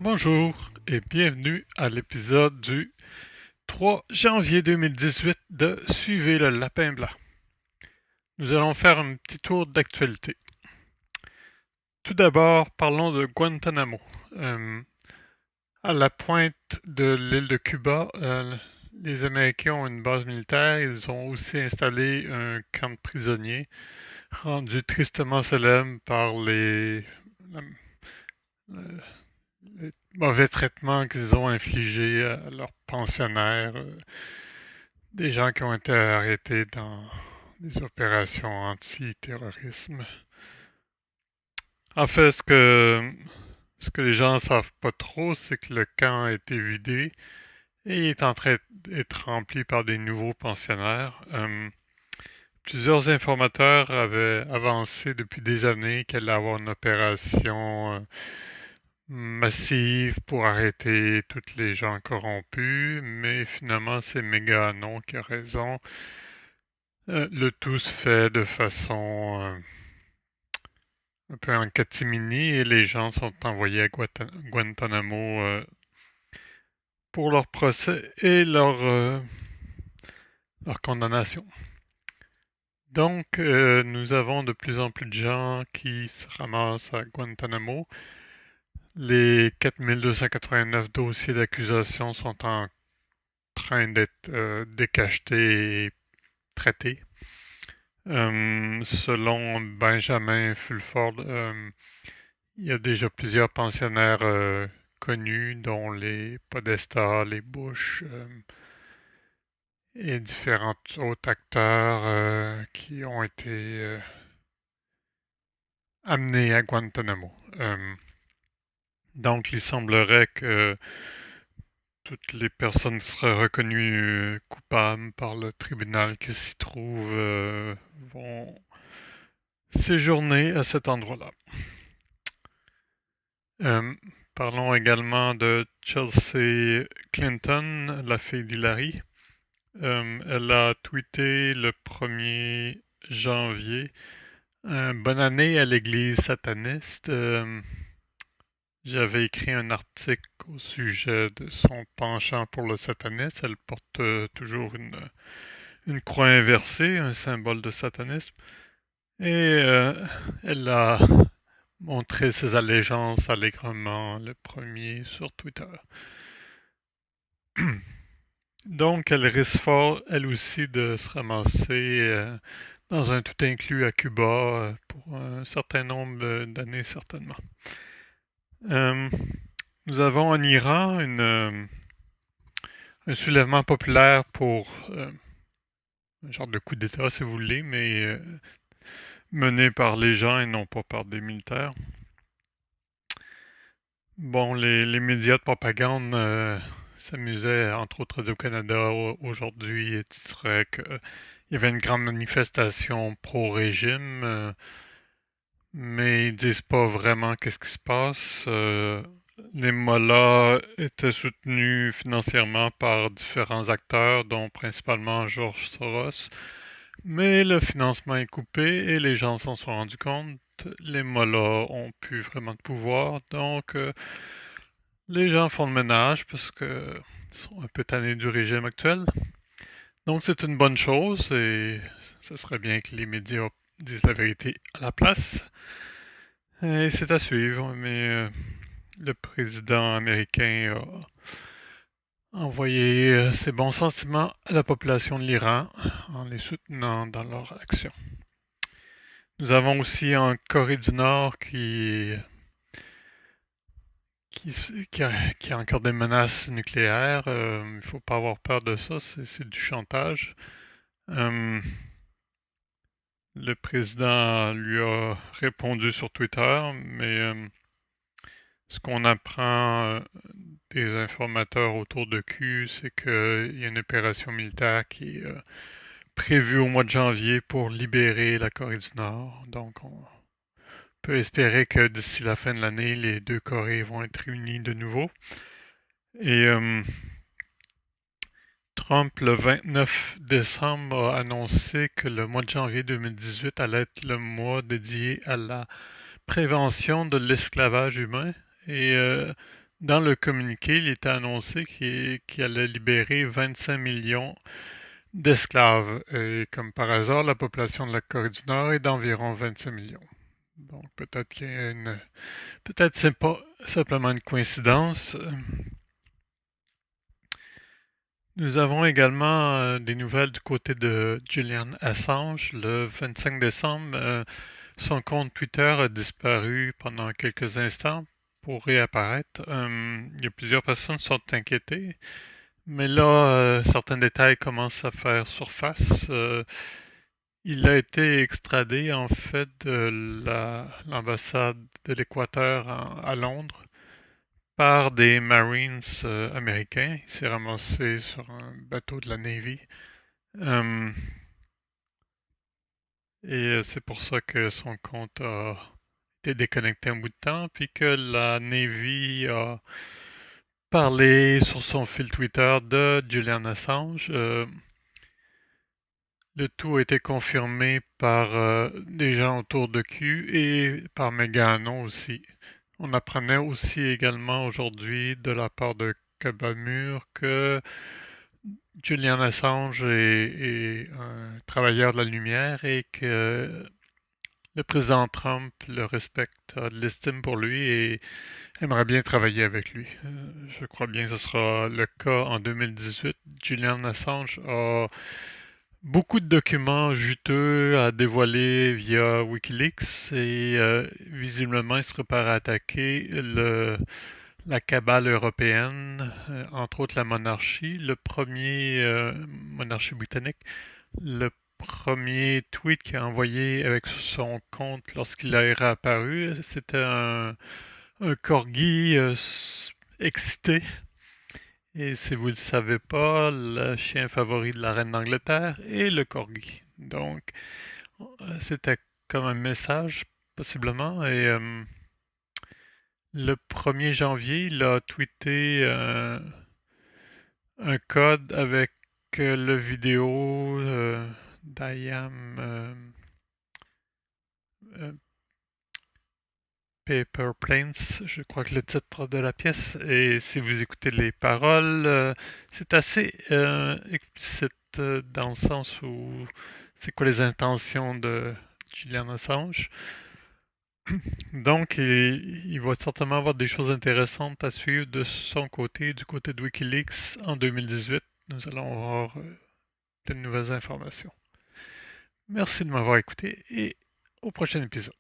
Bonjour et bienvenue à l'épisode du 3 janvier 2018 de Suivez le lapin blanc. Nous allons faire un petit tour d'actualité. Tout d'abord, parlons de Guantanamo. À la pointe de l'île de Cuba, les Américains ont une base militaire. Ils ont aussi installé un camp de prisonniers, rendu tristement célèbre par les mauvais traitements qu'ils ont infligés à leurs pensionnaires, des gens qui ont été arrêtés dans des opérations anti-terrorisme. En fait, ce que les gens ne savent pas trop, c'est que le camp a été vidé et il est en train d'être rempli par des nouveaux pensionnaires. Plusieurs informateurs avaient avancé depuis des années qu'elle allait avoir une opération massive pour arrêter tous les gens corrompus, mais finalement c'est Méganon qui a raison. Le tout se fait de façon un peu en catimini et les gens sont envoyés à Guantanamo pour leur procès et leur condamnation. Donc, nous avons de plus en plus de gens qui se ramassent à Guantanamo. Les 4289 dossiers d'accusation sont en train d'être décachetés et traités. Selon Benjamin Fulford, il y a déjà plusieurs pensionnaires connus, dont les Podesta, les Bush et différents autres acteurs qui ont été amenés à Guantanamo. Donc, il semblerait que toutes les personnes seraient reconnues coupables par le tribunal qui s'y trouve vont séjourner à cet endroit-là. Euh, Parlons également de Chelsea Clinton, la fille d'Hillary. Elle a tweeté le 1er janvier bonne année à l'Église sataniste. J'avais écrit un article au sujet de son penchant pour le satanisme. Elle porte toujours une croix inversée, un symbole de satanisme. Et elle a montré ses allégeances allègrement le premier sur Twitter. Donc, elle risque fort, elle aussi, de se ramasser dans un tout inclus à Cuba pour un certain nombre d'années, certainement. Nous avons en Iran un soulèvement populaire pour un genre de coup d'État, si vous voulez, mais mené par les gens et non pas par des militaires. Bon, les médias de propagande s'amusaient, entre autres au Canada aujourd'hui, et titraient qu'il y avait une grande manifestation pro-régime, mais ils disent pas vraiment qu'est-ce qui se passe. Les mollahs étaient soutenus financièrement par différents acteurs, dont principalement George Soros, mais le financement est coupé et les gens s'en sont rendus compte. Les mollahs ont plus vraiment de pouvoir, donc les gens font le ménage parce que sont un peu tannés du régime actuel. Donc c'est une bonne chose et ce serait bien que les médias disent la vérité à la place. Et c'est à suivre, mais le président américain a envoyé ses bons sentiments à la population de l'Iran en les soutenant dans leur action. Nous avons aussi en Corée du Nord qui a encore des menaces nucléaires. Il ne faut pas avoir peur de ça, c'est du chantage. Euh, le président lui a répondu sur Twitter, mais ce qu'on apprend des informateurs autour de Q, c'est qu'il y a une opération militaire qui est prévue au mois de janvier pour libérer la Corée du Nord. Donc on peut espérer que d'ici la fin de l'année, les deux Corées vont être réunies de nouveau. Et Trump, le 29 décembre, a annoncé que le mois de janvier 2018 allait être le mois dédié à la prévention de l'esclavage humain. Et Dans le communiqué, il était annoncé qu'il allait libérer 25 millions d'esclaves. Et comme par hasard, la population de la Corée du Nord est d'environ 25 millions. Donc peut-être qu'il y a une... Peut-être c'est pas simplement une coïncidence. Nous avons également des nouvelles du côté de Julian Assange. Le 25 décembre, son compte Twitter a disparu pendant quelques instants pour réapparaître. Il y a plusieurs personnes qui sont inquiétées, mais là, certains détails commencent à faire surface. Il a été extradé en fait de l'ambassade de l'Équateur à Londres par des Marines américains. Il s'est ramassé sur un bateau de la Navy. Euh, et c'est pour ça que son compte a été déconnecté un bout de temps, puis que la Navy a parlé sur son fil Twitter de Julian Assange. Le tout a été confirmé par des gens autour de Q et par Megano aussi. On apprenait aussi également aujourd'hui de la part de Kabamur que Julian Assange est un travailleur de la lumière et que le président Trump le respecte, a de l'estime pour lui et aimerait bien travailler avec lui. Je crois bien que ce sera le cas en 2018. Julian Assange a beaucoup de documents juteux à dévoiler via Wikileaks et visiblement il se prépare à attaquer la cabale européenne, entre autres la monarchie. Le premier, monarchie britannique, le premier tweet qu'il a envoyé avec son compte lorsqu'il a réapparu, c'était un corgi excité. Et si vous ne le savez pas, le chien favori de la reine d'Angleterre est le corgi. Donc, c'était comme un message, possiblement. Et le 1er janvier, il a tweeté un code avec le vidéo d'I Am euh, Paper Planes, je crois que le titre de la pièce, et si vous écoutez les paroles, c'est assez explicite dans le sens où c'est quoi les intentions de Julian Assange. Donc, il va certainement avoir des choses intéressantes à suivre de son côté, du côté de Wikileaks en 2018. Nous allons avoir de nouvelles informations. Merci de m'avoir écouté et au prochain épisode.